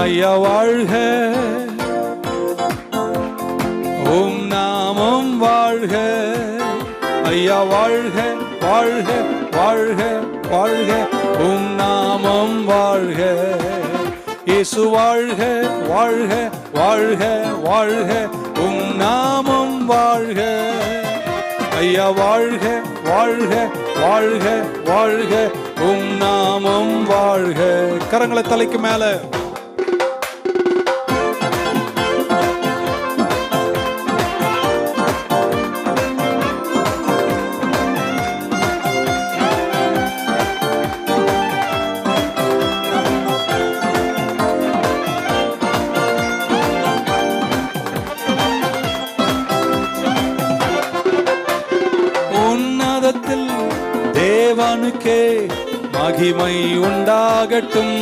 ஐயா வாழ்க, உம் நாமம் வாழ்க. ஐயா வாழ்க, வாழ்க, வாழ்க, வாழ்க, உம் நாமம் வாழ்க. இயேசு வாழ்க, வாழ்க, வாழ்க, வாழ்க, உம் நாமம் வாழ்க. ஐயா வாழ்க, வாழ்க, வாழ்க, வாழ்க, உம் நாமம் வாழ்க. கரங்களை தலைக்கு மேல. உன்னதத்தில் தேவனுக்கே மகிமை உண்டாகட்டும்.